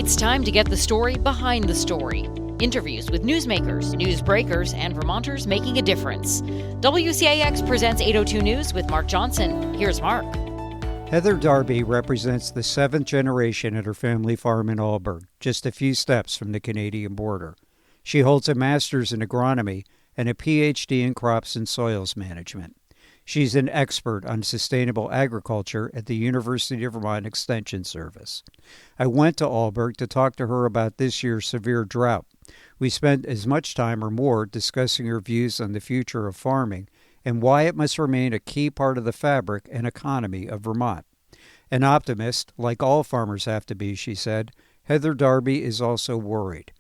It's time to get the story behind the story. Interviews with newsmakers, newsbreakers, and Vermonters making a difference. WCAX presents 802 News with Mark Johnson. Here's Mark. Heather Darby represents the seventh generation at her family farm in Alburgh, just a few steps from the Canadian border. She holds a master's in agronomy and a PhD in crops and soils management. She's an expert on sustainable agriculture at the University of Vermont Extension Service. I went to Alburgh to talk to her about this year's severe drought. We spent as much time or more discussing her views on the future of farming and why it must remain a key part of the fabric and economy of Vermont. An optimist, like all farmers have to be, she said, Heather Darby is also worried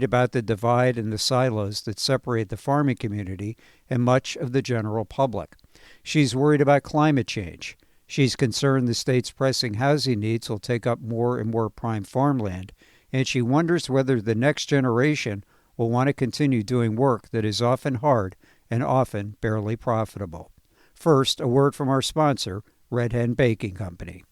about the divide and the silos that separate the farming community and much of the general public. She's worried about climate change. She's concerned the state's pressing housing needs will take up more and more prime farmland, and she wonders whether the next generation will want to continue doing work that is often hard and often barely profitable. First, a word from our sponsor, Red Hen Baking Company.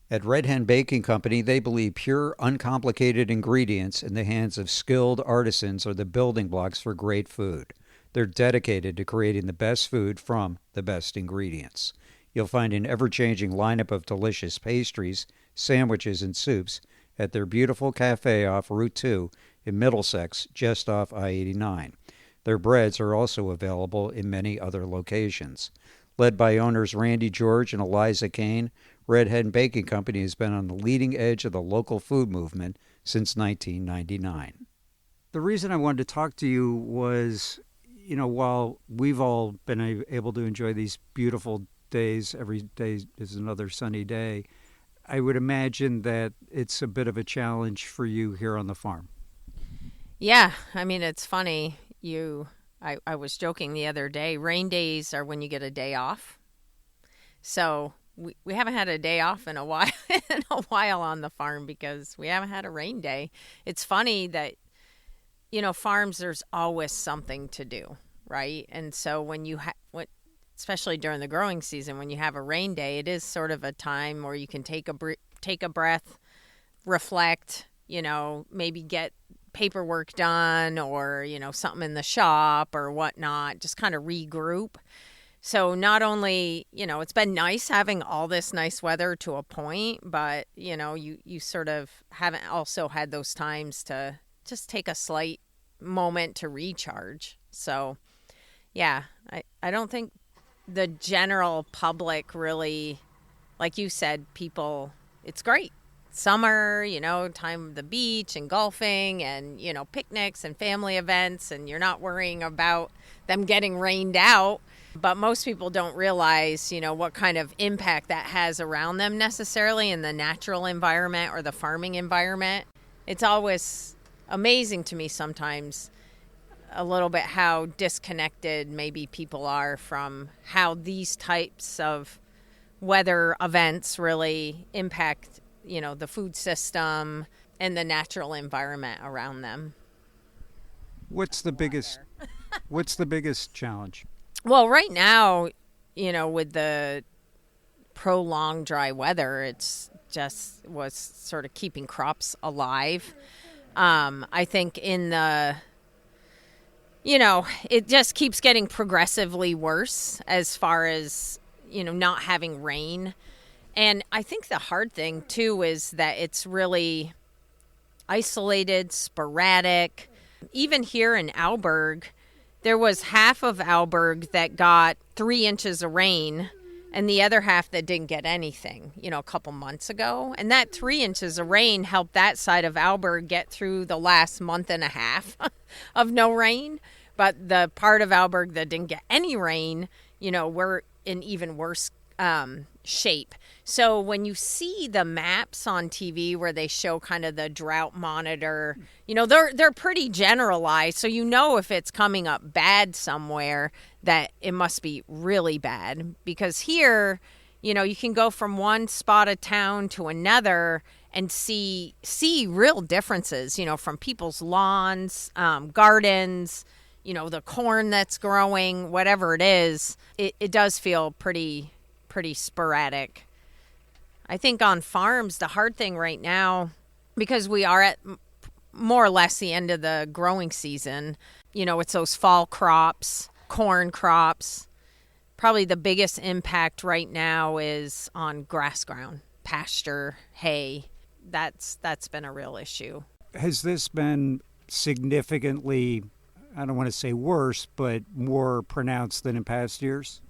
At Red Hen Baking Company, they believe pure, uncomplicated ingredients in the hands of skilled artisans are the building blocks for great food. They're dedicated to creating the best food from the best ingredients. You'll find an ever-changing lineup of delicious pastries, sandwiches, and soups at their beautiful cafe off Route 2 in Middlesex, just off I-89. Their breads are also available in many other locations. Led by owners Randy George and Eliza Kane, Red Hen Baking Company has been on the leading edge of the local food movement since 1999. The reason I wanted to talk to you was, while we've all been able to enjoy these beautiful days, every day is another sunny day, I would imagine that it's a bit of a challenge for you here on the farm. Yeah, it's funny. I was joking the other day, rain days are when you get a day off. So we haven't had a day off in a while on the farm because we haven't had a rain day. It's funny that, farms, there's always something to do, right? And so when especially during the growing season, when you have a rain day, it is sort of a time where you can take a breath, reflect, maybe get paperwork done or, something in the shop or whatnot, just kind of regroup. So not only, it's been nice having all this nice weather to a point, but, you sort of haven't also had those times to just take a slight moment to recharge. So, yeah, I don't think the general public really, like you said, people, it's great. Summer, time of the beach and golfing and, picnics and family events, and you're not worrying about them getting rained out. But most people don't realize, what kind of impact that has around them necessarily in the natural environment or the farming environment. It's always amazing to me sometimes a little bit how disconnected maybe people are from how these types of weather events really impact, the food system and the natural environment around them. What's the biggest challenge? Well, right now, with the prolonged dry weather, it's just was sort of keeping crops alive. I think it just keeps getting progressively worse as far as, not having rain. And I think the hard thing, too, is that it's really isolated, sporadic. Even here in Alburgh, there was half of Alburgh that got 3 inches of rain and the other half that didn't get anything, a couple months ago. And that 3 inches of rain helped that side of Alburgh get through the last month and a half of no rain. But the part of Alburgh that didn't get any rain, we're in even worse shape. So when you see the maps on TV where they show kind of the drought monitor, they're pretty generalized. So if it's coming up bad somewhere, that it must be really bad. Because here, you can go from one spot of town to another and see real differences, from people's lawns, gardens, the corn that's growing, whatever it is. It does feel pretty sporadic. I think on farms, the hard thing right now because we are at more or less the end of the growing season. It's those fall crops, corn crops. Probably the biggest impact right now is on grass ground, pasture, hay. That's been a real issue. Has this been significantly, I don't want to say worse, but more pronounced than in past years?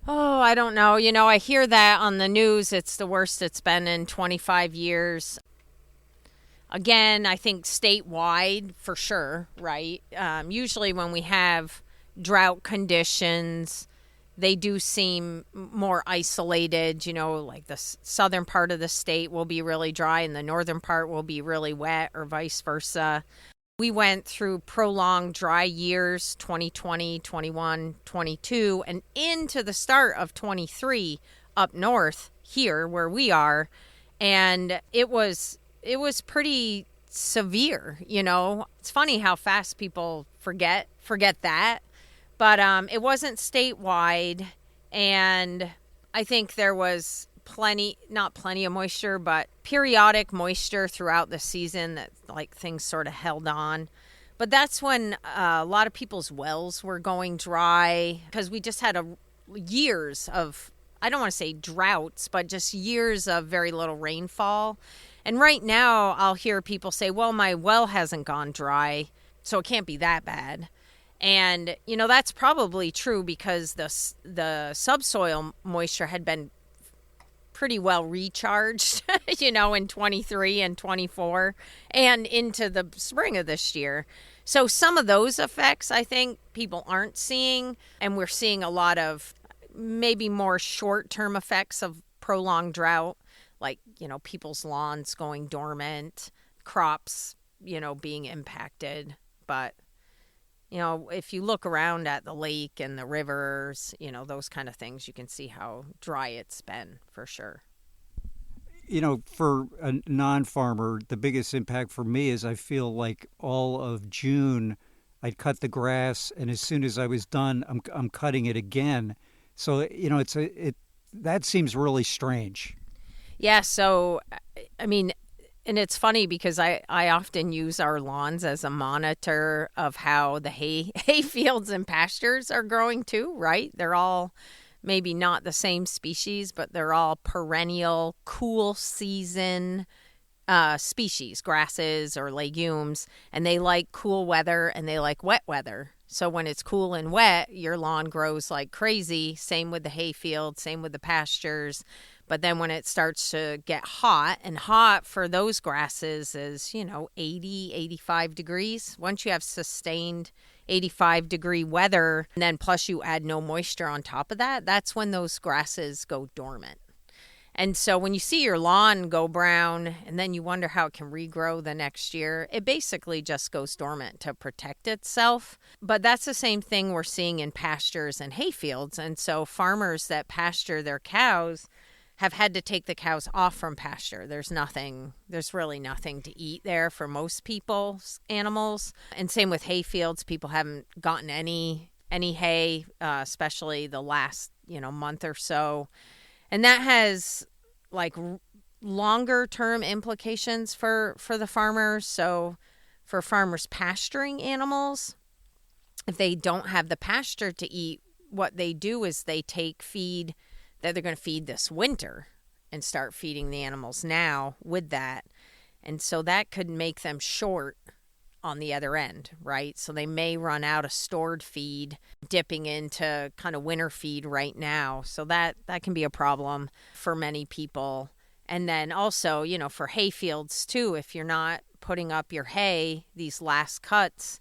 Oh, I don't know. I hear that on the news. It's the worst it's been in 25 years. Again, I think statewide for sure, right? Usually when we have drought conditions, they do seem more isolated. Like the southern part of the state will be really dry and the northern part will be really wet, or vice versa. We went through prolonged dry years, 2020, 21, 22, and into the start of 23 up north here where we are. And it was pretty severe. It's funny how fast people forget that. But it wasn't statewide, and I think there was not plenty of moisture, but periodic moisture throughout the season that things sort of held on. But that's when a lot of people's wells were going dry because we just had years of, I don't want to say droughts, but just years of very little rainfall. And right now I'll hear people say, well, my well hasn't gone dry, so it can't be that bad. And, that's probably true because the subsoil moisture had been pretty well recharged, in 23 and 24 and into the spring of this year. So some of those effects, I think, people aren't seeing. And we're seeing a lot of maybe more short-term effects of prolonged drought, like, people's lawns going dormant, crops, being impacted. But if you look around at the lake and the rivers, those kind of things, you can see how dry it's been for sure. For a non-farmer, the biggest impact for me is I feel like all of June I'd cut the grass, and as soon as I was done, I'm cutting it again. So, that seems really strange. Yeah, so, I mean, and it's funny because I often use our lawns as a monitor of how the hay fields and pastures are growing too, right? They're all maybe not the same species, but they're all perennial, cool season species, grasses or legumes, and they like cool weather and they like wet weather. So when it's cool and wet, your lawn grows like crazy. Same with the hay field, same with the pastures. But then when it starts to get hot, and hot for those grasses is, 80, 85 degrees. Once you have sustained 85-degree weather, and then plus you add no moisture on top of that, that's when those grasses go dormant. And so when you see your lawn go brown and then you wonder how it can regrow the next year, it basically just goes dormant to protect itself. But that's the same thing we're seeing in pastures and hay fields. And so farmers that pasture their cows have had to take the cows off from pasture. There's really nothing to eat there for most people's animals. And same with hay fields. People haven't gotten any hay, especially the last, month or so. And that has longer term implications for the farmers. So for farmers pasturing animals, if they don't have the pasture to eat, what they do is they take feed that they're going to feed this winter and start feeding the animals now with that. And so that could make them short on the other end, right? So they may run out of stored feed, dipping into kind of winter feed right now. So that can be a problem for many people. And then also, for hay fields too, if you're not putting up your hay, these last cuts,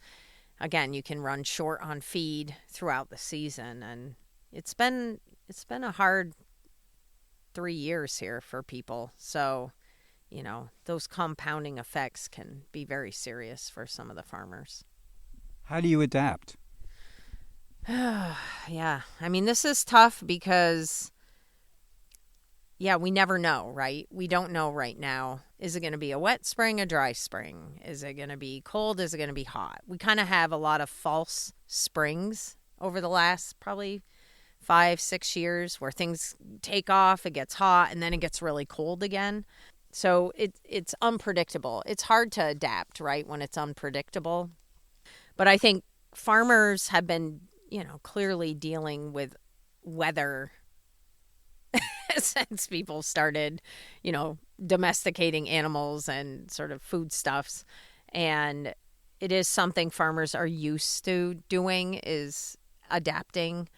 again, you can run short on feed throughout the season. And it's been a hard 3 years here for people. So, those compounding effects can be very serious for some of the farmers. How do you adapt? Yeah. I mean, this is tough because, we never know, right? We don't know right now. Is it going to be a wet spring, a dry spring? Is it going to be cold? Is it going to be hot? We kind of have a lot of false springs over the last probably 5-6 years where things take off, it gets hot, and then it gets really cold again. So it's unpredictable. It's hard to adapt, right, when it's unpredictable. But I think farmers have been, clearly dealing with weather since people started, domesticating animals and sort of foodstuffs. And it is something farmers are used to doing, is adapting.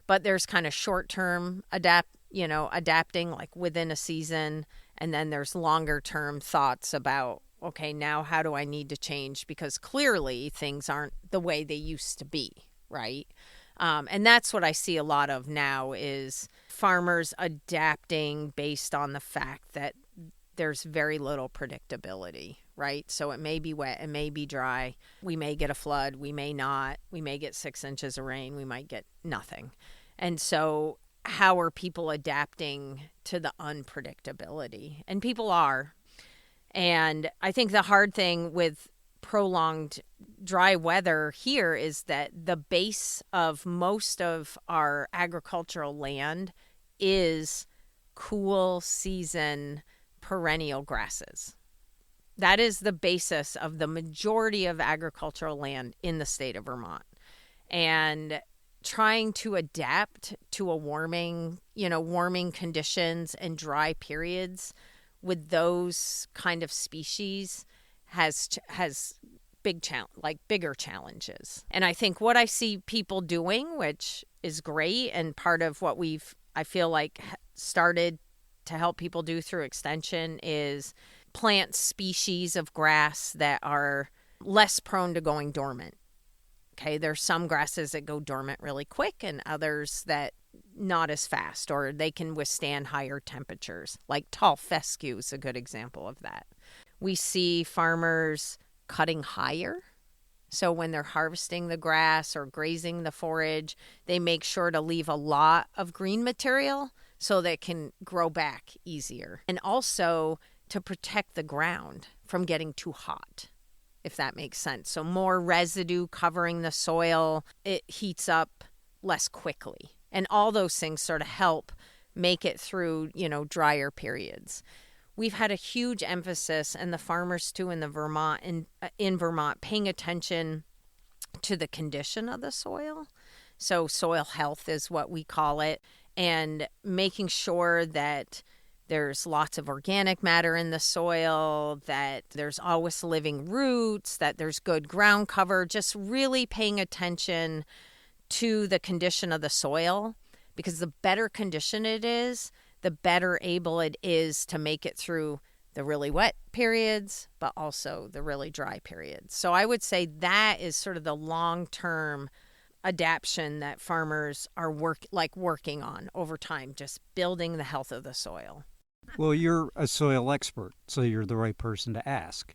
But there's kind of short-term adapting like within a season. And then there's longer-term thoughts about, okay, now how do I need to change? Because clearly things aren't the way they used to be, right? And that's what I see a lot of now is farmers adapting based on the fact that there's very little predictability, right? So it may be wet, it may be dry. We may get a flood, we may not. We may get 6 inches of rain, we might get nothing. And so how are people adapting to the unpredictability? And people are. And I think the hard thing with prolonged dry weather here is that the base of most of our agricultural land is cool season perennial grasses. That is the basis of the majority of agricultural land in the state of Vermont. And trying to adapt to a warming conditions and dry periods with those kind of species has bigger challenges. And I think what I see people doing, which is great, and part of what I feel like started to help people do through extension, is plant species of grass that are less prone to going dormant. Okay, there's some grasses that go dormant really quick and others that not as fast, or they can withstand higher temperatures. Like tall fescue is a good example of that. We see farmers cutting higher. So when they're harvesting the grass or grazing the forage, they make sure to leave a lot of green material so that it can grow back easier. And also to protect the ground from getting too hot, if that makes sense. So more residue covering the soil, it heats up less quickly. And all those things sort of help make it through, drier periods. We've had a huge emphasis, and the farmers too in Vermont, paying attention to the condition of the soil. So soil health is what we call it, and making sure that there's lots of organic matter in the soil, that there's always living roots, that there's good ground cover, just really paying attention to the condition of the soil, because the better condition it is, the better able it is to make it through the really wet periods, but also the really dry periods. So I would say that is sort of the long-term adaptation that farmers are working on over time, just building the health of the soil. Well, you're a soil expert, so you're the right person to ask.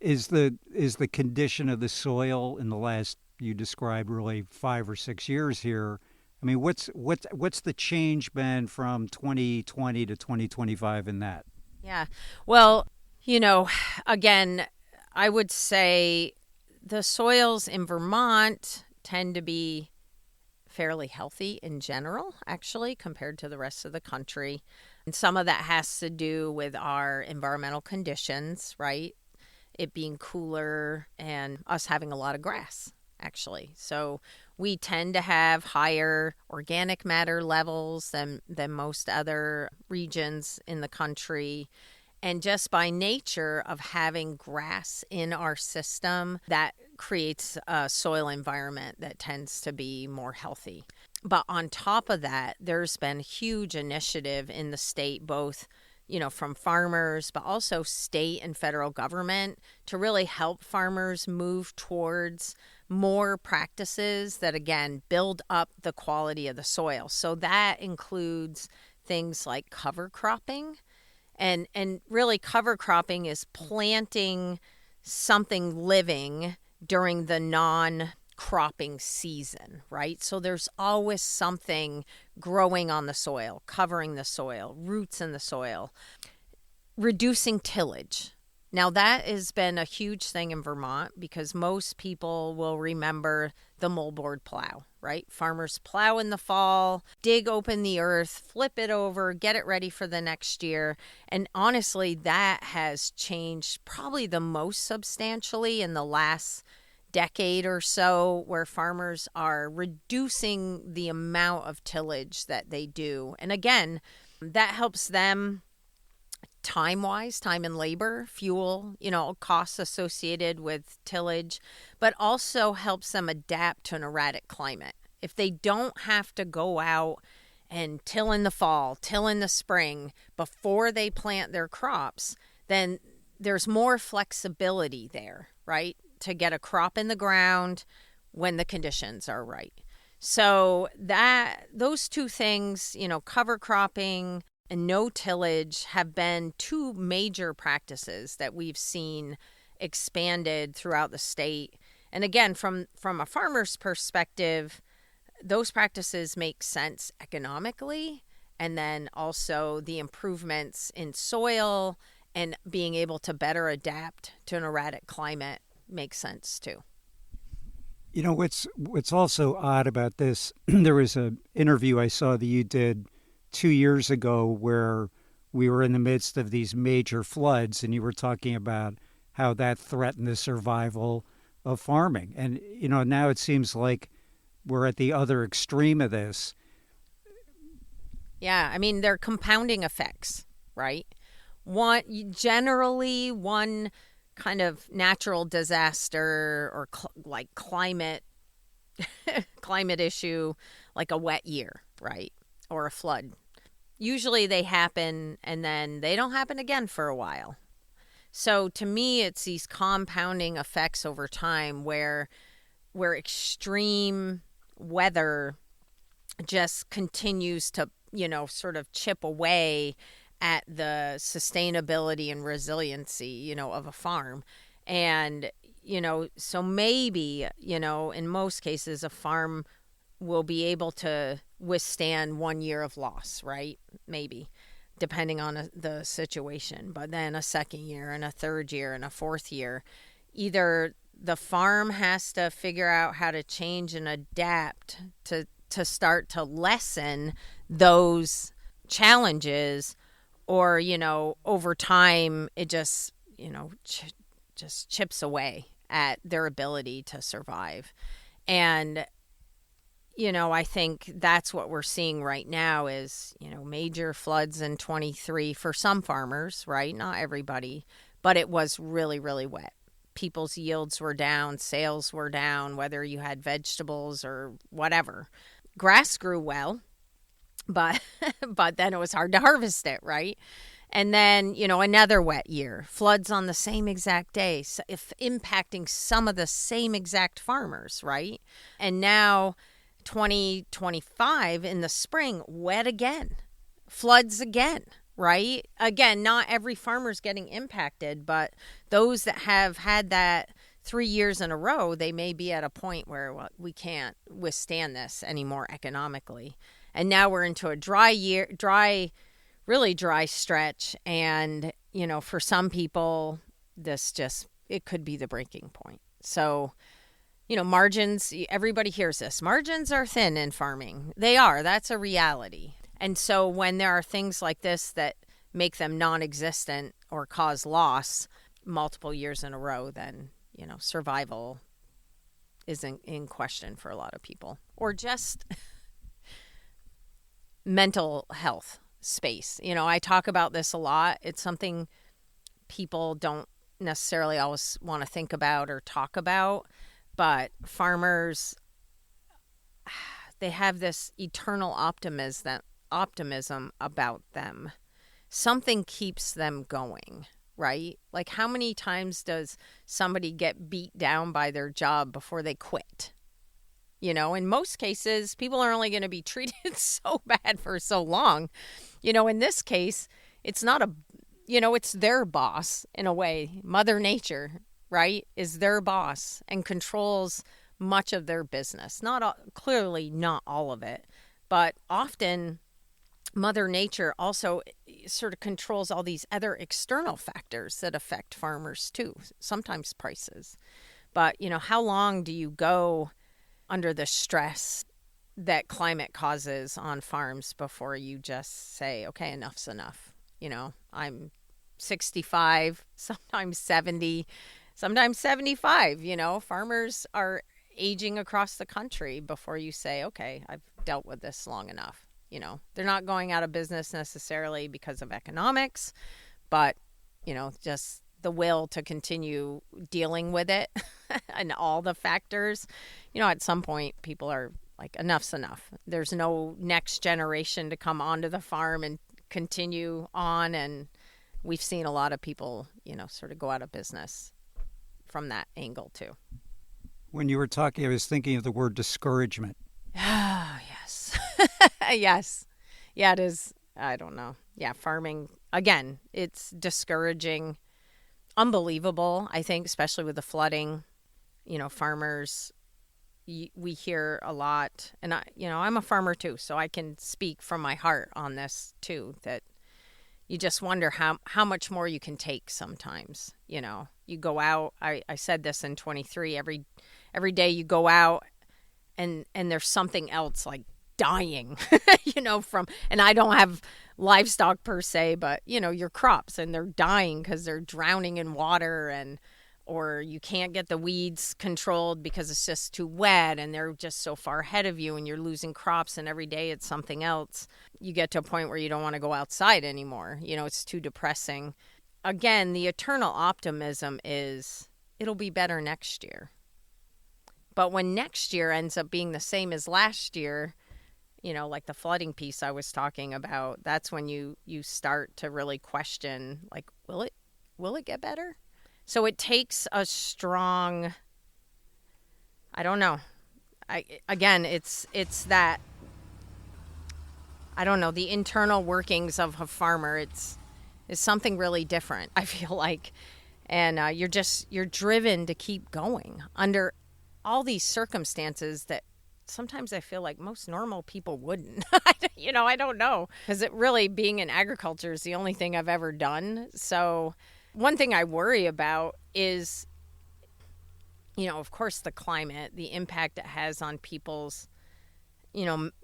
Is the condition of the soil in the last, you described, really 5 or 6 years here? I mean, what's the change been from 2020 to 2025 in that? Yeah. Well, again, I would say the soils in Vermont tend to be fairly healthy in general, actually, compared to the rest of the country. And some of that has to do with our environmental conditions, right? It being cooler and us having a lot of grass, actually. So we tend to have higher organic matter levels than most other regions in the country. And just by nature of having grass in our system, that creates a soil environment that tends to be more healthy. But on top of that, there's been huge initiative in the state, both from farmers, but also state and federal government, to really help farmers move towards more practices that, again, build up the quality of the soil. So that includes things like cover cropping. And really cover cropping is planting something living during the non-cropping season, right? So there's always something growing on the soil, covering the soil, roots in the soil. Reducing tillage. Now, that has been a huge thing in Vermont because most people will remember the moldboard plow, right? Farmers plow in the fall, dig open the earth, flip it over, get it ready for the next year. And honestly, that has changed probably the most substantially in the last decade or so, where farmers are reducing the amount of tillage that they do. And again, that helps them time-wise, time and labor, fuel, costs associated with tillage, but also helps them adapt to an erratic climate. If they don't have to go out and till in the fall, till in the spring before they plant their crops, then there's more flexibility there, right? To get a crop in the ground when the conditions are right. So those two things, cover cropping and no tillage, have been two major practices that we've seen expanded throughout the state. And again, from a farmer's perspective, those practices make sense economically, and then also the improvements in soil and being able to better adapt to an erratic climate makes sense too. What's also odd about this, there was an interview I saw that you did 2 years ago where we were in the midst of these major floods, and you were talking about how that threatened the survival of farming. And, now it seems like we're at the other extreme of this. Yeah, I mean, they're compounding effects, right? One kind of natural disaster or climate issue, like a wet year, right? Or a flood. Usually they happen and then they don't happen again for a while. So to me, it's these compounding effects over time where extreme weather just continues to, sort of chip away at the sustainability and resiliency, of a farm. And, so maybe, in most cases, a farm will be able to withstand 1 year of loss, right? Maybe, depending on the situation. But then a second year and a third year and a fourth year, either the farm has to figure out how to change and adapt to start to lessen those challenges, or, over time, it just, just chips away at their ability to survive. And, I think that's what we're seeing right now is, major floods in 23 for some farmers, right? Not everybody, but it was really, really wet. People's yields were down, sales were down, whether you had vegetables or whatever. Grass grew well, but then it was hard to harvest it, right? And then, another wet year, floods on the same exact day, if impacting some of the same exact farmers, right? And now 2025 in the spring, wet again, floods again, right? Again, not every farmer's getting impacted, but those that have had that 3 years in a row, they may be at a point where we can't withstand this anymore economically. And now we're into a really dry stretch. And, for some people, it could be the breaking point. So, margins, everybody hears this. Margins are thin in farming. They are. That's a reality. And so when there are things like this that make them non-existent or cause loss multiple years in a row, then, survival isn't in question for a lot of people. Or just mental health space. I talk about this a lot. It's something people don't necessarily always want to think about or talk about, but farmers, they have this eternal optimism about them. Something keeps them going, right? Like, how many times does somebody get beat down by their job before they quit? In most cases, people are only going to be treated so bad for so long. In this case, it's not it's their boss in a way. Mother Nature, right, is their boss and controls much of their business. Clearly not all of it, but often Mother Nature also sort of controls all these other external factors that affect farmers too, sometimes prices. But, how long do you go under the stress that climate causes on farms before you just say, okay, enough's enough? I'm 65, sometimes 70, sometimes 75. Farmers are aging across the country before you say, okay, I've dealt with this long enough. They're not going out of business necessarily because of economics, but, just the will to continue dealing with it and all the factors. At some point, people are like, enough's enough. There's no next generation to come onto the farm and continue on. And we've seen a lot of people, sort of go out of business from that angle too. When you were talking, I was thinking of the word discouragement. Ah, yes. Yes. Yeah, it is. I don't know. Yeah, farming, again, it's discouraging. Unbelievable, I think, especially with the flooding. Farmers, we hear a lot. And, I'm a farmer too, so I can speak from my heart on this too, that you just wonder how much more you can take sometimes. You go out. I said this in 23. Every day you go out and there's something else like dying, and I don't have livestock per se, but, your crops, and they're dying because they're drowning in water, or you can't get the weeds controlled because it's just too wet and they're just so far ahead of you and you're losing crops, and every day it's something else. You get to a point where you don't want to go outside anymore. It's too depressing. Again, the eternal optimism is it'll be better next year. But when next year ends up being the same as last year, like the flooding piece I was talking about, that's when you start to really question, like, will it get better? So it takes a strong, I don't know. It's that, I don't know, the internal workings of a farmer. Is something really different, I feel like. And you're driven to keep going under all these circumstances that sometimes I feel like most normal people wouldn't. I don't know. Because it really, being in agriculture is the only thing I've ever done. So one thing I worry about is, of course, the climate, the impact it has on people's,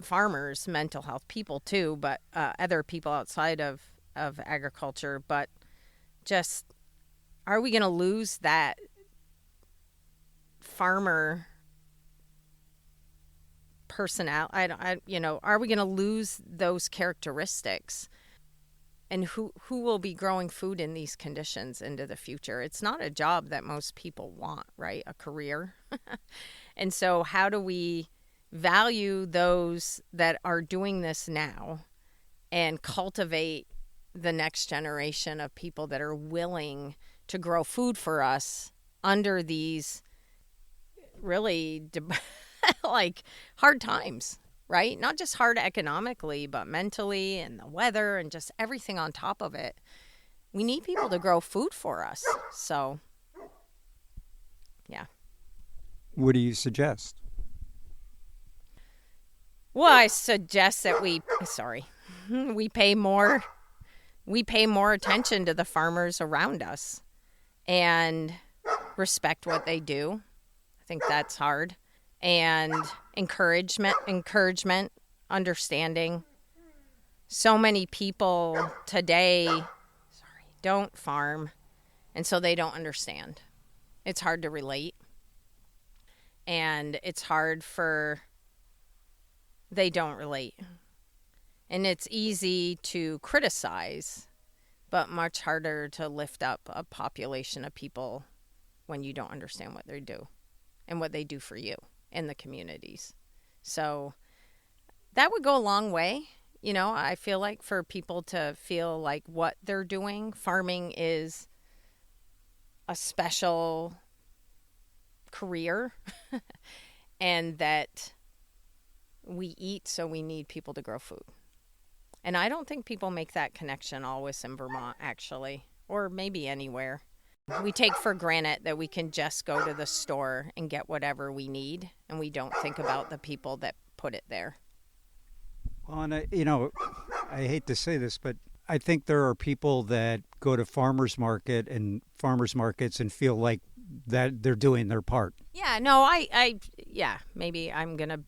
farmers' mental health, people too, but other people outside of agriculture. But just, are we going to lose that farmer personality? Are we going to lose those characteristics? And who will be growing food in these conditions into the future? It's not a job that most people want, right? A career. And so how do we value those that are doing this now and cultivate the next generation of people that are willing to grow food for us under these really like hard times, right? Not just hard economically, but mentally, and the weather and just everything on top of it. We need people to grow food for us. So, yeah. What do you suggest? Well, I suggest that we pay more attention to the farmers around us and respect what they do. I think that's hard. And encouragement, understanding. So many people today, don't farm, and so they don't understand. It's hard to relate. And it's hard they don't relate. And it's easy to criticize, but much harder to lift up a population of people when you don't understand what they do and what they do for you in the communities. So that would go a long way. I feel like for people to feel like what they're doing, farming is a special career and that we eat, so we need people to grow food. And I don't think people make that connection always in Vermont, actually, or maybe anywhere. We take for granted that we can just go to the store and get whatever we need, and we don't think about the people that put it there. Well, and I hate to say this, but I think there are people that go to farmers markets and feel like that they're doing their part. Yeah, no, yeah, maybe I'm going to,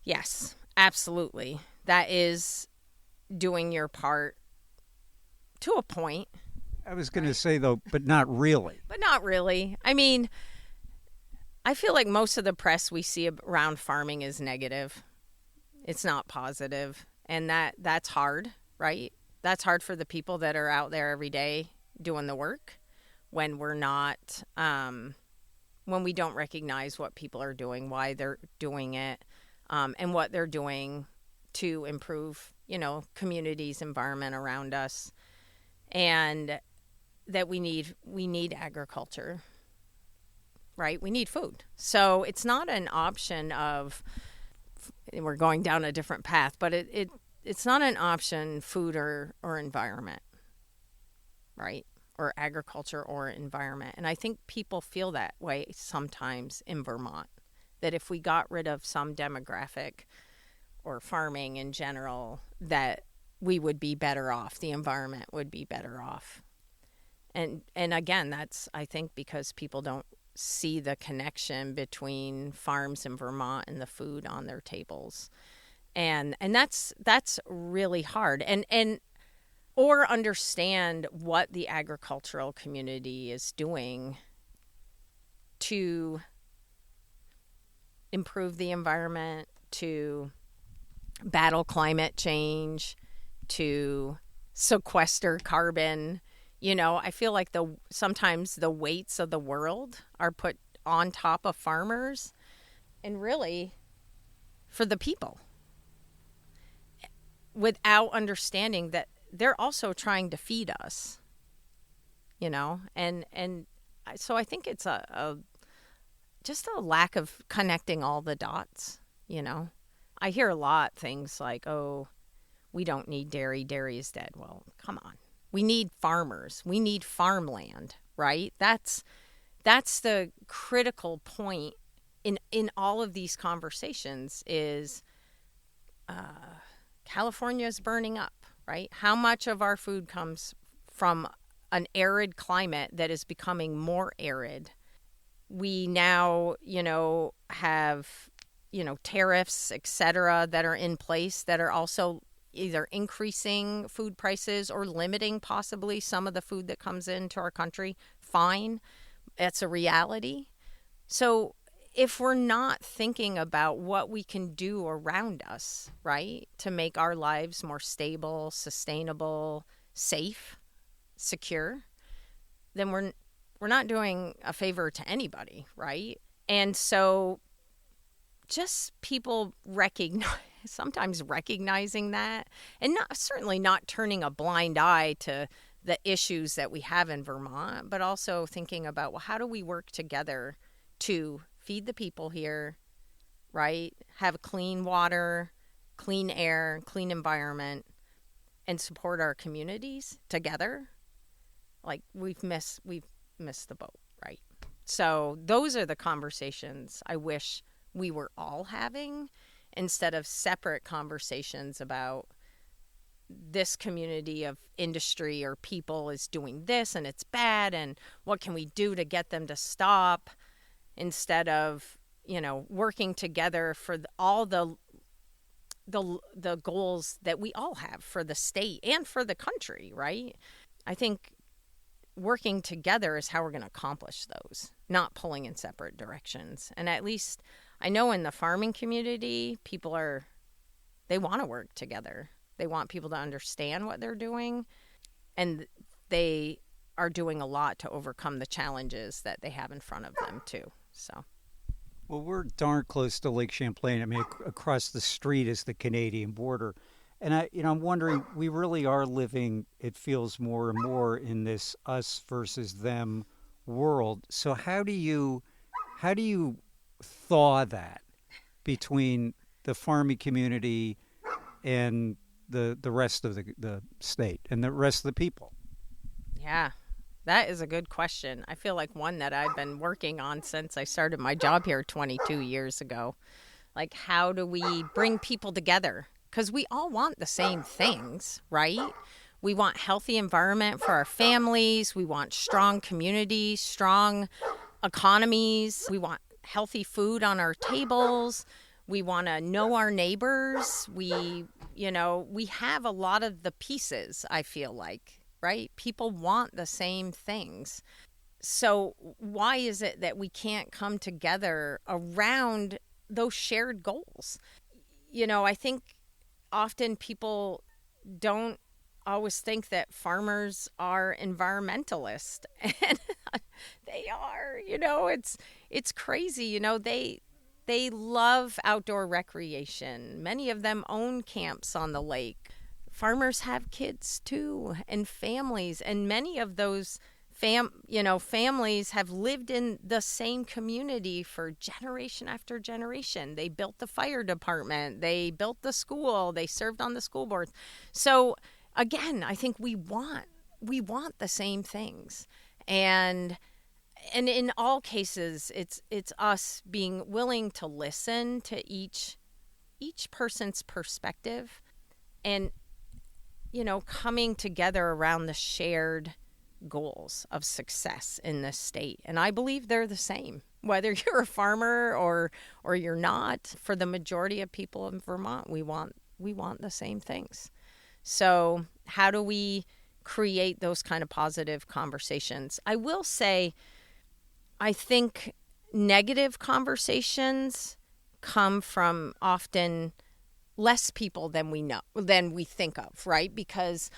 yes, absolutely. That is doing your part to a point. I was going to say, though, but not really. But not really. I mean, I feel like most of the press we see around farming is negative. It's not positive. And that's hard, right? That's hard for the people that are out there every day doing the work when we're not, when we don't recognize what people are doing, why they're doing it, and what they're doing to improve, communities, environment around us. And that we need agriculture, right? We need food. So it's not an option of, we're going down a different path, but it's not an option, food or environment, right? Or agriculture or environment. And I think people feel that way sometimes in Vermont, that if we got rid of some demographic or farming in general, that we would be better off, the environment would be better off. And again, that's, I think, because people don't see the connection between farms in Vermont and the food on their tables. And that's really hard. And or understand what the agricultural community is doing to improve the environment, to battle climate change, to sequester carbon. I feel like sometimes the weights of the world are put on top of farmers and really for the people without understanding that they're also trying to feed us, and so I think it's just a lack of connecting all the dots. I hear a lot things like, oh, we don't need dairy is dead. Well, come on. We need farmers. We need farmland, right? That's the critical point in all of these conversations is California is burning up, right? How much of our food comes from an arid climate that is becoming more arid? We now, have, tariffs, et cetera, that are in place that are also either increasing food prices or limiting possibly some of the food that comes into our country. Fine. That's a reality. So if we're not thinking about what we can do around us, right, to make our lives more stable, sustainable, safe, secure, then we're not doing a favor to anybody, right? And so just people sometimes recognizing that, and certainly not turning a blind eye to the issues that we have in Vermont, but also thinking about, well, how do we work together to feed the people here, right? Have clean water, clean air, clean environment, and support our communities together. Like we've missed the boat, right? So those are the conversations I wish we were all having, instead of separate conversations about this community of industry or people is doing this and it's bad and what can we do to get them to stop, instead of, working together for all the goals that we all have for the state and for the country, right? I think working together is how we're going to accomplish those, not pulling in separate directions. And at least I know in the farming community, they want to work together. They want people to understand what they're doing, and they are doing a lot to overcome the challenges that they have in front of them too. So, well, we're darn close to Lake Champlain. I mean, across the street is the Canadian border, and I'm wondering, we really are living, it feels more and more, in this us versus them world. So how do you thaw that between the farming community and the rest of the state and the rest of the people? Yeah, that is a good question. I feel like one that I've been working on since I started my job here 22 years ago. Like, how do we bring people together because we all want the same things, right? We want healthy environment for our families. We want strong communities, strong economies. We want healthy food on our tables. We want to know our neighbors. We have a lot of the pieces, I feel like, right? People want the same things. So why is it that we can't come together around those shared goals? I think often people don't always think that farmers are environmentalists, and they are. It's crazy. They love outdoor recreation. Many of them own camps on the lake. Farmers have kids too, and families, and many of those families have lived in the same community for generation after generation. They built the fire department, they built the school, they served on the school board. So again, I think we want the same things. And in all cases, it's us being willing to listen to each person's perspective, and coming together around the shared goals of success in this state. And I believe they're the same, whether you're a farmer or you're not. For the majority of people in Vermont, we want the same things. So how do we create those kind of positive conversations? I will say, I think negative conversations come from often less people than we think of, right? Because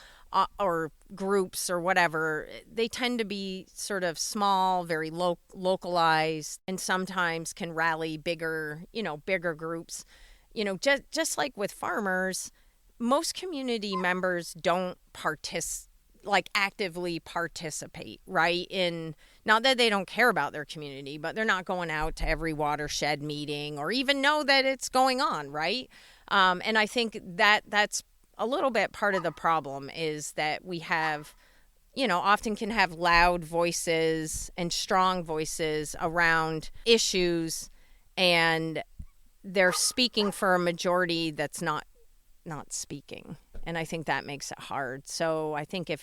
or groups or whatever, they tend to be sort of small, very localized, and sometimes can rally bigger groups. Just like with farmers, most community members don't actively participate, right? Not that they don't care about their community, but they're not going out to every watershed meeting or even know that it's going on, right? And I think that's a little bit part of the problem, is that we have, often can have loud voices and strong voices around issues, and they're speaking for a majority that's not speaking. And I think that makes it hard. So I think if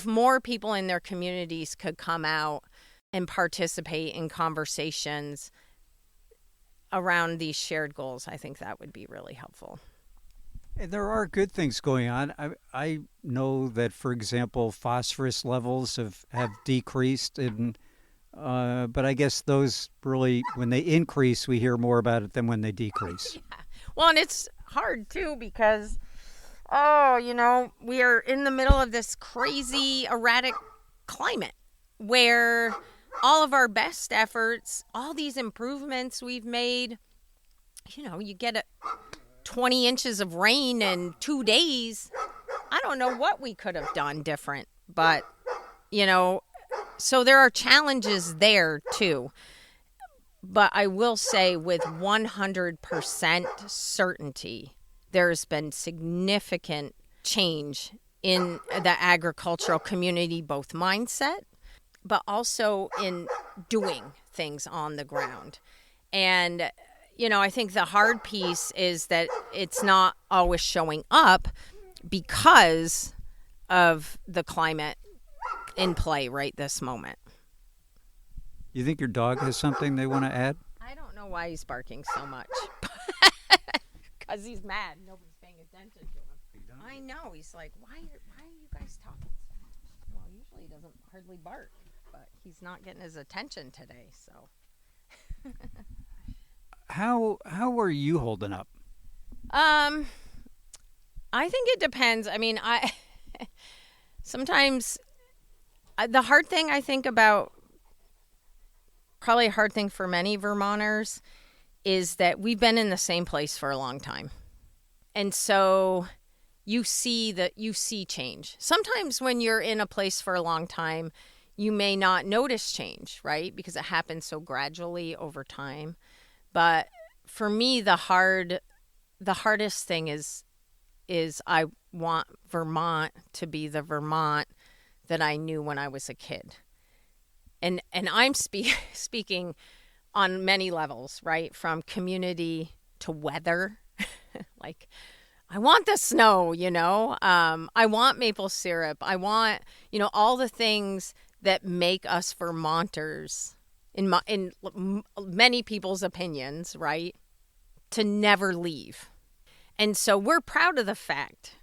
more people in their communities could come out and participate in conversations around these shared goals, I think that would be really helpful. And there are good things going on. I know that, for example, phosphorus levels have decreased, but I guess those really, when they increase, we hear more about it than when they decrease. Yeah. Well, and it's hard too because, we are in the middle of this crazy erratic climate where all of our best efforts, all these improvements we've made, you get 20 inches of rain in 2 days. I don't know what we could have done different, but, so there are challenges there too. But I will say with 100% certainty, there's been significant change in the agricultural community, both mindset, but also in doing things on the ground. And I think the hard piece is that it's not always showing up because of the climate in play right this moment. You think your dog has something they want to add? I don't know why he's barking so much. Because he's mad. Nobody's paying attention to him. I know. He's like, why are you guys talking so much? Well, usually he doesn't hardly bark, but he's not getting his attention today, so... How are you holding up? I think it depends. I mean, sometimes the hard thing I think about, probably a hard thing for many Vermonters, is that we've been in the same place for a long time. And so you see change. Sometimes when you're in a place for a long time, you may not notice change, right? Because it happens so gradually over time. But for me, the hardest thing is I want Vermont to be the Vermont that I knew when I was a kid. And I'm speaking on many levels, right? From community to weather. Like, I want the snow, I want maple syrup. I want, all the things that make us Vermonters, in many people's opinions, right, to never leave. And so we're proud of the fact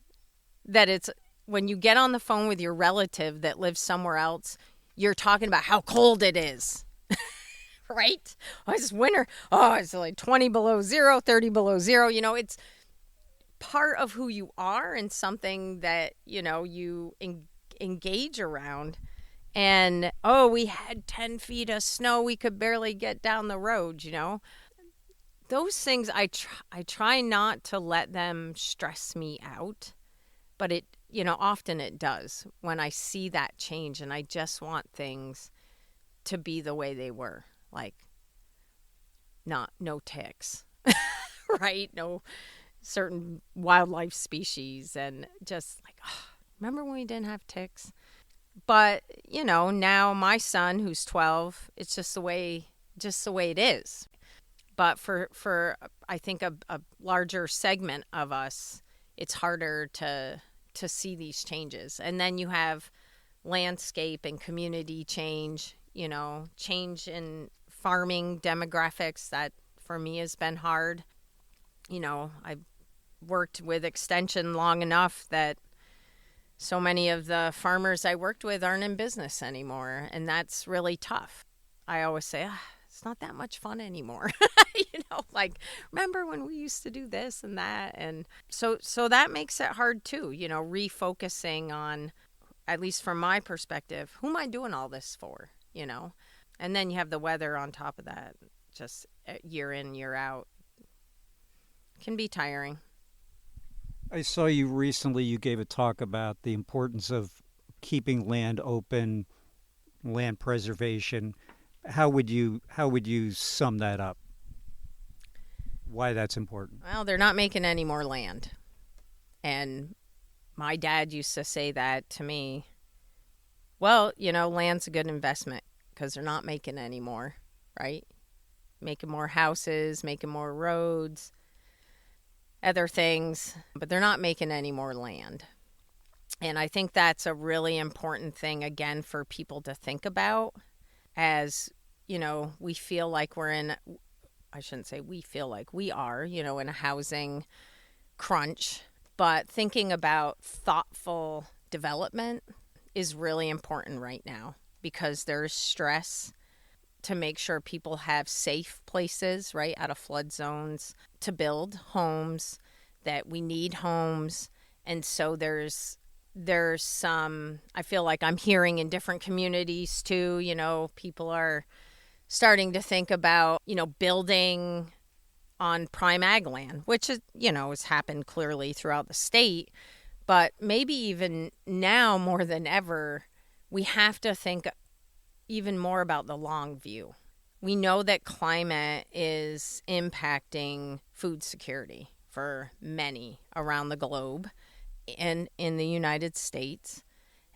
that it's when you get on the phone with your relative that lives somewhere else, you're talking about how cold it is. Right? Oh, it's winter. Oh, it's like 20 below zero, 30 below zero. It's part of who you are and something that, you engage around. And, oh, we had 10 feet of snow. We could barely get down the road, Those things, I try not to let them stress me out. But it, often it does when I see that change, and I just want things to be the way they were. Like, no ticks, right? No certain wildlife species, and just like, oh, remember when we didn't have ticks? But, now my son, who's 12, it's just the way it is. But for I think a larger segment of us, it's harder to see these changes. And then you have landscape and community change, change in farming demographics. That for me has been hard. I've worked with Extension long enough that so many of the farmers I worked with aren't in business anymore, and that's really tough. I always say, it's not that much fun anymore. Like, remember when we used to do this and that? And so that makes it hard too, refocusing on, at least from my perspective, who am I doing all this for, And then you have the weather on top of that, just year in, year out. It can be tiring. I saw you recently, you gave a talk about the importance of keeping land open, land preservation. How would you sum that up? Why that's important? Well, they're not making any more land. And my dad used to say that to me. Well, land's a good investment because they're not making any more, right? Making more houses, making more roads, other things, but they're not making any more land. And I think that's a really important thing, again, for people to think about as, we feel like we're in, I shouldn't say we feel like we are, in a housing crunch, but thinking about thoughtful development is really important right now because there's stress to make sure people have safe places, right, out of flood zones to build homes, that we need homes. And so there's some, I feel like I'm hearing in different communities too, people are starting to think about, building on prime ag land, which is, has happened clearly throughout the state. But maybe even now more than ever, we have to think even more about the long view. We know that climate is impacting food security for many around the globe and in the United States,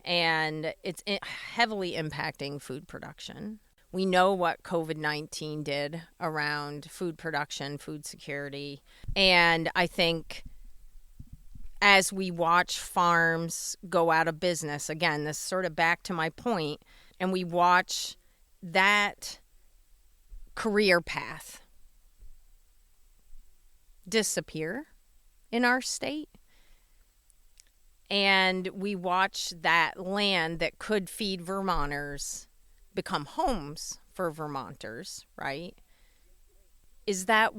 and it's heavily impacting food production. We know what COVID-19 did around food production, food security, and I think as we watch farms go out of business, again, this is sort of back to my point, and we watch that career path disappear in our state, and we watch that land that could feed Vermonters become homes for Vermonters, right? Is that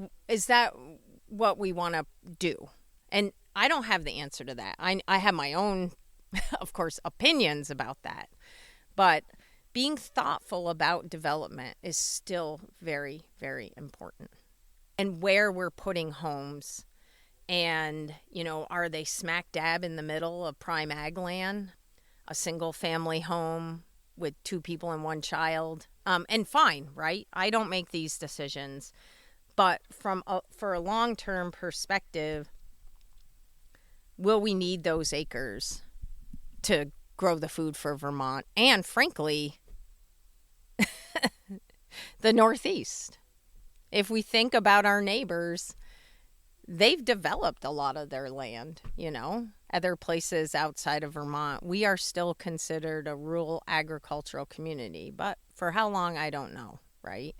what we want to do? And I don't have the answer to that. I have my own, of course, opinions about that. But being thoughtful about development is still very, very important. And where we're putting homes, and, are they smack dab in the middle of prime ag land, a single family home with 2 people and 1 child? And fine, right? I don't make these decisions. But for a long-term perspective, will we need those acres to grow the food for Vermont and, frankly, the Northeast? If we think about our neighbors, they've developed a lot of their land, other places outside of Vermont. We are still considered a rural agricultural community, but for how long, I don't know, right?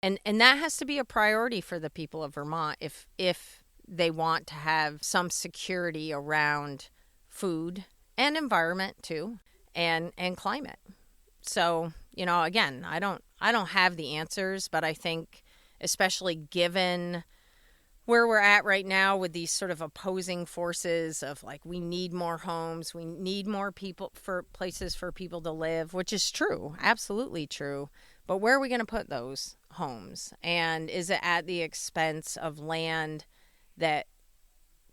And that has to be a priority for the people of Vermont if they want to have some security around food and environment too, and climate. So, again, I don't have the answers, but I think especially given where we're at right now with these sort of opposing forces of like, we need more homes, we need more people for places for people to live, which is true, absolutely true. But where are we going to put those homes? And is it at the expense of land that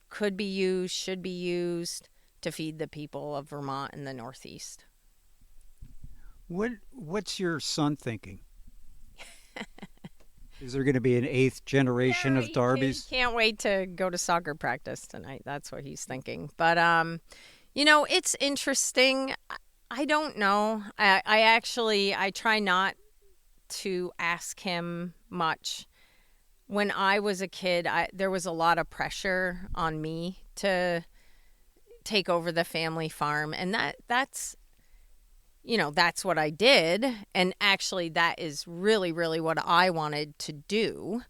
could be used, should be used to feed the people of Vermont and the Northeast? What's your son thinking? Is there going to be an 8th generation of Darbys? He can't wait to go to soccer practice tonight. That's what he's thinking. But, it's interesting. I don't know. I try not to ask him much. When I was a kid, there was a lot of pressure on me to take over the family farm. And that's what I did. And actually, that is really, really what I wanted to do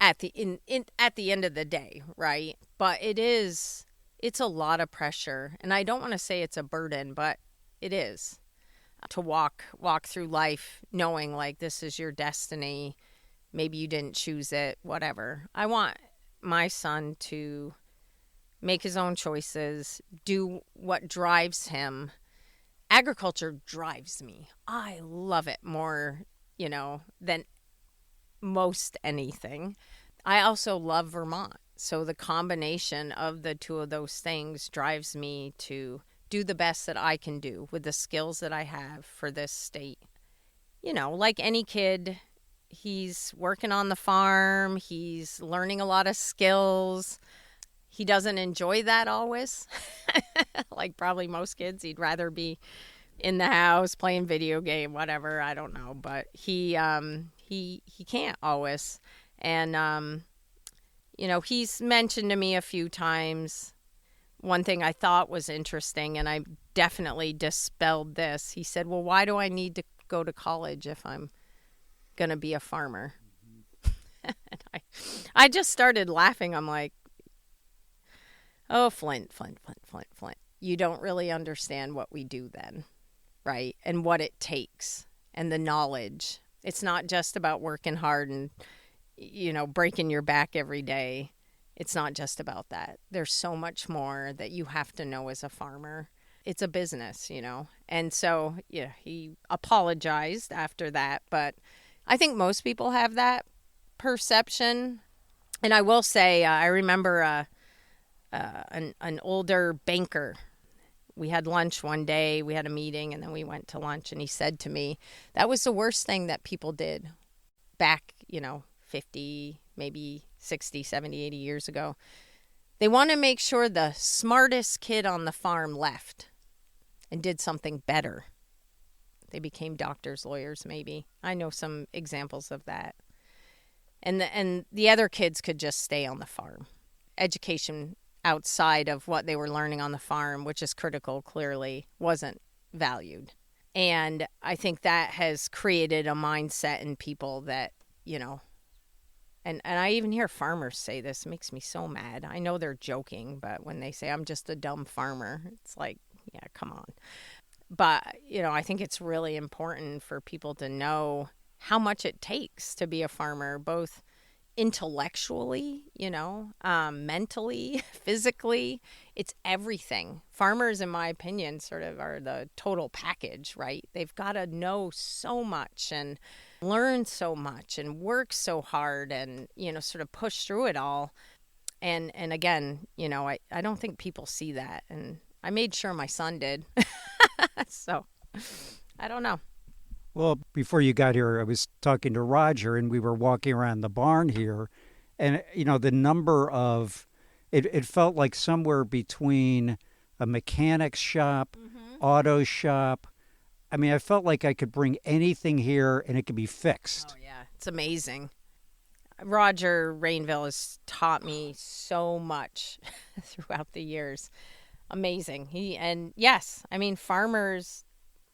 at the end of the day, right? But it's a lot of pressure. And I don't want to say it's a burden, but it is, to walk through life knowing like this is your destiny. Maybe you didn't choose it, whatever. I want my son to make his own choices, do what drives him. Agriculture drives me. I love it more, than most anything. I also love Vermont. So the combination of the two of those things drives me to do the best that I can do with the skills that I have for this state. Like any kid, he's working on the farm. He's learning a lot of skills. He doesn't enjoy that always. Like probably most kids, he'd rather be in the house playing video game, whatever. I don't know, but he can't always. And he's mentioned to me a few times. One thing I thought was interesting, and I definitely dispelled this. He said, "Well, why do I need to go to college if I'm going to be a farmer?" And I just started laughing. I'm like, oh, Flint. You don't really understand what we do then, right? And what it takes and the knowledge. It's not just about working hard and, breaking your back every day. It's not just about that. There's so much more that you have to know as a farmer. It's a business, And so, yeah, he apologized after that. But I think most people have that perception. And I will say, I remember an older banker. We had lunch one day, we had a meeting, and then we went to lunch, and he said to me, that was the worst thing that people did back, 50, maybe 60, 70, 80 years ago. They want to make sure the smartest kid on the farm left and did something better. They became doctors, lawyers, maybe. I know some examples of that. And the other kids could just stay on the farm. Education outside of what they were learning on the farm, which is critical, clearly, wasn't valued. And I think that has created a mindset in people that, and I even hear farmers say this. It makes me so mad. I know they're joking, but when they say I'm just a dumb farmer, it's like, yeah, come on. But, I think it's really important for people to know how much it takes to be a farmer, both intellectually, mentally, physically. It's everything. Farmers, in my opinion, sort of are the total package, right? They've got to know so much and learn so much and work so hard and, sort of push through it all. And again, I don't think people see that. And I made sure my son did. So I don't know. Well, before you got here, I was talking to Roger, and we were walking around the barn here, and, the number of, it felt like somewhere between a mechanic's shop, auto shop. I mean, I felt like I could bring anything here and it could be fixed. Oh, yeah. It's amazing. Roger Rainville has taught me so much throughout the years. Amazing. Yes, I mean, farmers,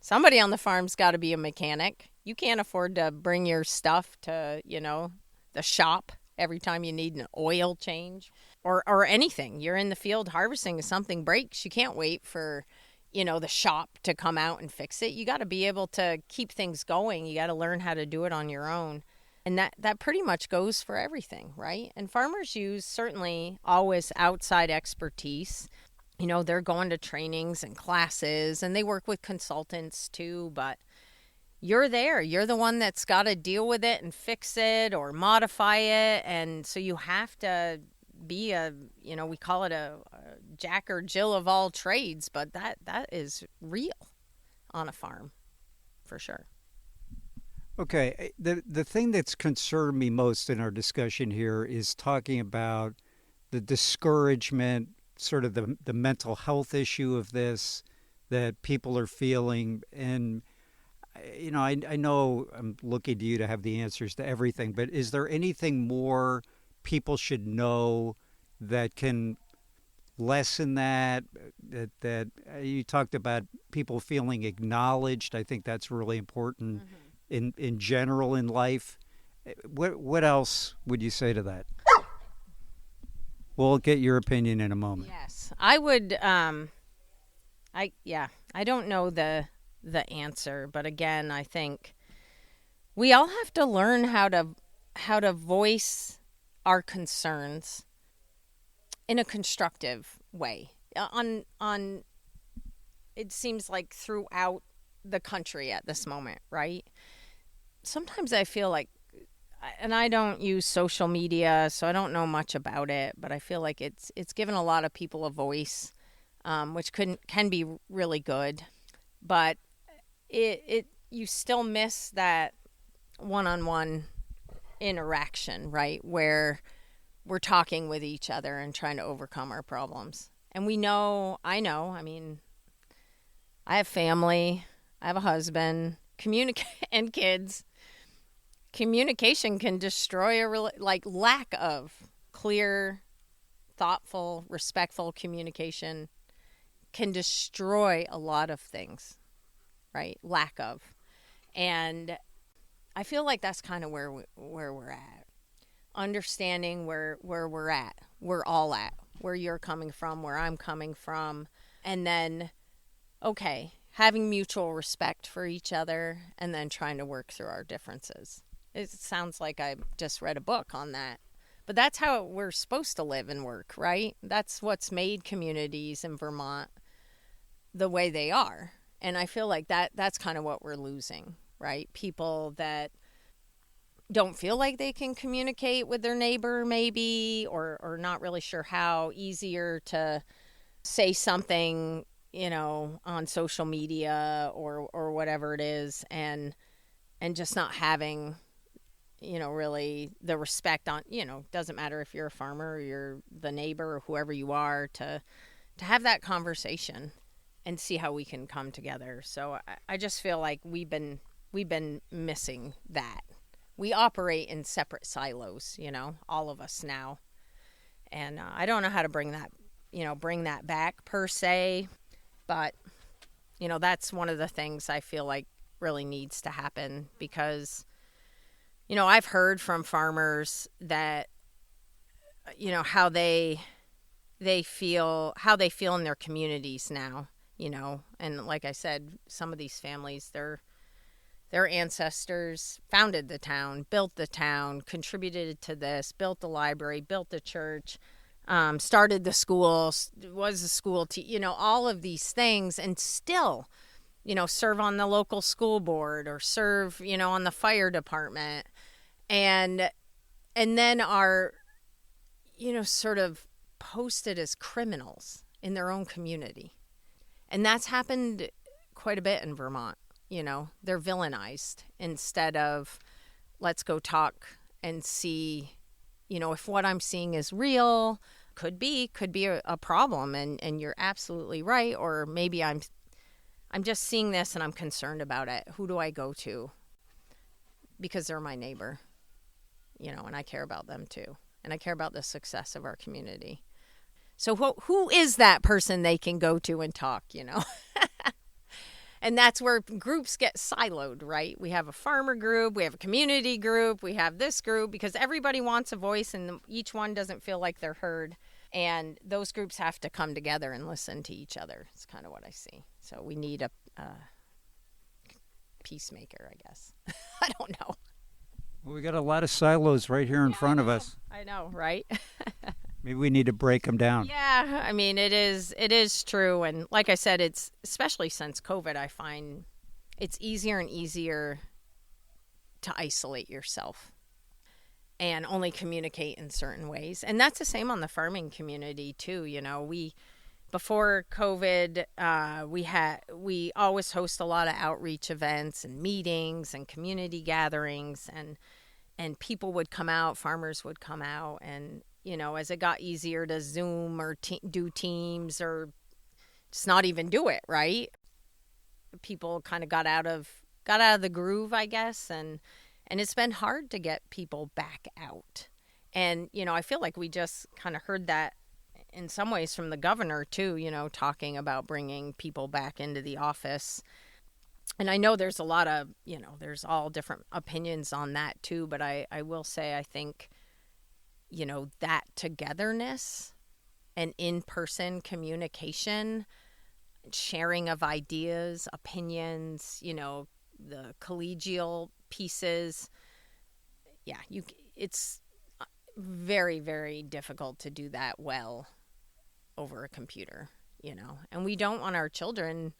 somebody on the farm's got to be a mechanic. You can't afford to bring your stuff to, the shop every time you need an oil change or anything. You're in the field harvesting, if something breaks, you can't wait for, the shop to come out and fix it. You got to be able to keep things going. You got to learn how to do it on your own. And that pretty much goes for everything, right? And farmers use certainly always outside expertise. They're going to trainings and classes, and they work with consultants too, but you're there. You're the one that's got to deal with it and fix it or modify it. And so you have to be we call it a Jack or Jill of all trades, but that is real on a farm for sure. Okay, the thing that's concerned me most in our discussion here is talking about the discouragement, sort of the mental health issue of this that people are feeling. And, I know I'm looking to you to have the answers to everything, but is there anything more people should know that can lessen that you talked about people feeling acknowledged? I think that's really important. Mm-hmm. In general in life. What else would you say to that? We'll get your opinion in a moment. Yes, I would. I don't know the answer, but again, I think we all have to learn how to voice our concerns in a constructive way. On it seems like throughout the country at this moment, right? Sometimes I feel like, and I don't use social media, so I don't know much about it, but I feel like it's given a lot of people a voice, which can be really good, but you still miss that one-on-one interaction, right? Where we're talking with each other and trying to overcome our problems. And I mean, I have family, I have a husband, and kids. Communication can destroy lack of clear, thoughtful, respectful communication can destroy a lot of things, right? Lack of. And I feel like that's kind of where we're at. Understanding where we're at. We're all at. Where you're coming from, where I'm coming from. And then, okay, having mutual respect for each other and then trying to work through our differences. It sounds like I just read a book on that. But that's how we're supposed to live and work, right? That's what's made communities in Vermont the way they are. And I feel like that's kind of what we're losing, right? People that don't feel like they can communicate with their neighbor maybe, or not really sure how, easier to say something, on social media or whatever it is, and just not having really the respect on, doesn't matter if you're a farmer or you're the neighbor or whoever you are, to have that conversation and see how we can come together. So I just feel like we've been missing that. We operate in separate silos, all of us now. And I don't know how to bring that back per se, but that's one of the things I feel like really needs to happen, because I've heard from farmers that, how they feel in their communities now, and like I said, some of these families, their ancestors founded the town, built the town, contributed to this, built the library, built the church, started the school, was a school, all of these things, and still, serve on the local school board or serve, on the fire department. And then are, sort of posted as criminals in their own community. And that's happened quite a bit in Vermont. They're villainized instead of, let's go talk and see, if what I'm seeing is real. Could be a problem, and you're absolutely right. Or maybe I'm just seeing this and I'm concerned about it. Who do I go to? Because they're my neighbor. and I care about them too. And I care about the success of our community. So who is that person they can go to and talk? And that's where groups get siloed, right? We have a farmer group, we have a community group, we have this group, because everybody wants a voice and each one doesn't feel like they're heard. And those groups have to come together and listen to each other. It's kind of what I see. So we need a peacemaker, I guess. I don't know. Well, we got a lot of silos right here in front of us. I know, right? Maybe we need to break them down. Yeah, I mean, it is true. And like I said, it's especially since COVID, I find it's easier and easier to isolate yourself and only communicate in certain ways. And that's the same on the farming community too. Before COVID, we always host a lot of outreach events and meetings and community gatherings, and people would come out, farmers would come out, and as it got easier to Zoom or do Teams or just not even do it, right? People kind of got out of the groove, I guess, and it's been hard to get people back out. And I feel like we just kind of heard that in some ways from the governor too, talking about bringing people back into the office. And I know there's a lot of, there's all different opinions on that too, but I will say I think that togetherness and in-person communication, sharing of ideas, opinions, the collegial pieces. Yeah, it's very, very difficult to do that well over a computer, and we don't want our children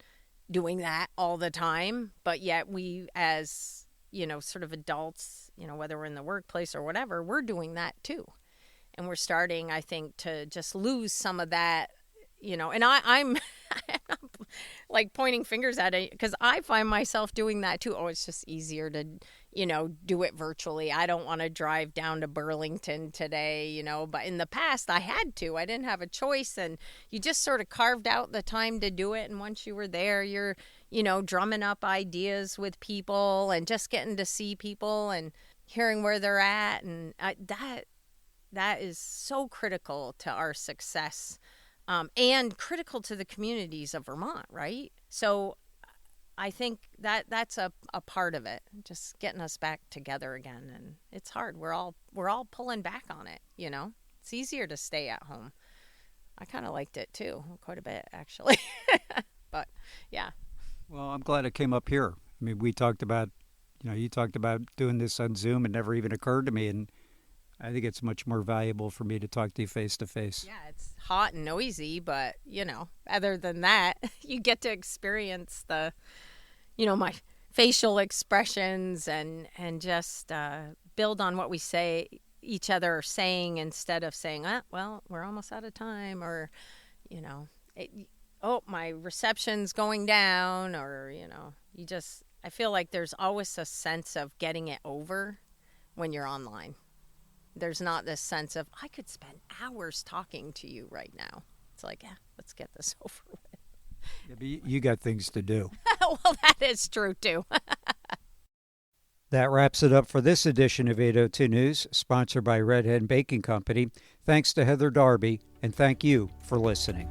doing that all the time, but yet we as, sort of adults, whether we're in the workplace or whatever, we're doing that too. And we're starting, I think, to just lose some of that, and I'm like pointing fingers at it because I find myself doing that too. Oh, it's just easier to, do it virtually. I don't want to drive down to Burlington today, but in the past I had to. I didn't have a choice, and you just sort of carved out the time to do it. And once you were there, you're, drumming up ideas with people and just getting to see people and hearing where they're at. And that is so critical to our success, and critical to the communities of Vermont, right? So I think that's a part of it, just getting us back together again. And it's hard. We're all pulling back on it, It's easier to stay at home. I kind of liked it too, quite a bit actually. But yeah. Well, I'm glad it came up here. I mean, we talked about, you talked about doing this on Zoom. It never even occurred to me, and I think it's much more valuable for me to talk to you face to face. Yeah, it's hot and noisy, but, other than that, you get to experience the, my facial expressions and just build on what we say, each other are saying, instead of saying, well, we're almost out of time, or, my reception's going down, or, I feel like there's always a sense of getting it over when you're online. There's not this sense of, I could spend hours talking to you right now. It's like, let's get this over with. Yeah, but you got things to do. Well, that is true, too. That wraps it up for this edition of 802 News, sponsored by Red Hen Baking Company. Thanks to Heather Darby, and thank you for listening.